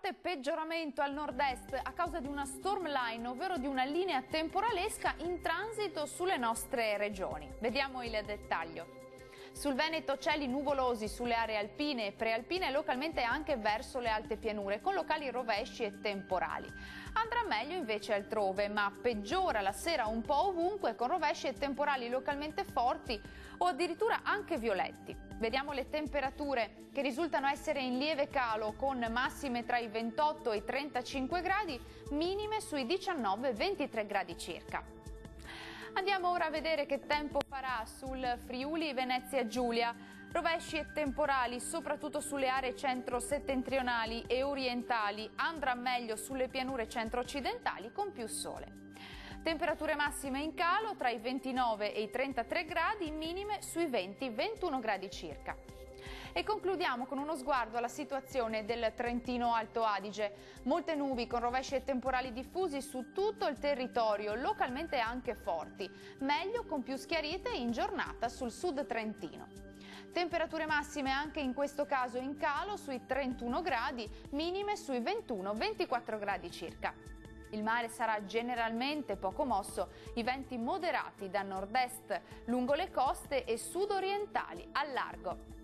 forte peggioramento al nord-est a causa di una storm line, ovvero di una linea temporalesca in transito sulle nostre regioni. Vediamo il dettaglio. Sul Veneto cieli nuvolosi sulle aree alpine e prealpine e localmente anche verso le alte pianure, con locali rovesci e temporali. Andrà meglio invece altrove, ma peggiora la sera un po' ovunque, con rovesci e temporali localmente forti o addirittura anche violetti. Vediamo le temperature, che risultano essere in lieve calo, con massime tra i 28 e i 35 gradi, minime sui 19-23 gradi circa. Andiamo ora a vedere che tempo farà sul Friuli Venezia Giulia. Rovesci e temporali soprattutto sulle aree centro-settentrionali e orientali, andrà meglio sulle pianure centro-occidentali con più sole. Temperature massime in calo tra i 29 e i 33 gradi, minime sui 20-21 gradi circa. E concludiamo con uno sguardo alla situazione del Trentino Alto Adige. Molte nubi con rovesci e temporali diffusi su tutto il territorio, localmente anche forti. Meglio con più schiarite in giornata sul sud trentino. Temperature massime anche in questo caso in calo sui 31 gradi, minime sui 21-24 gradi circa. Il mare sarà generalmente poco mosso, i venti moderati da nord-est lungo le coste e sud-orientali al largo.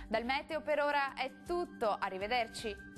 Dal meteo per ora è tutto, arrivederci!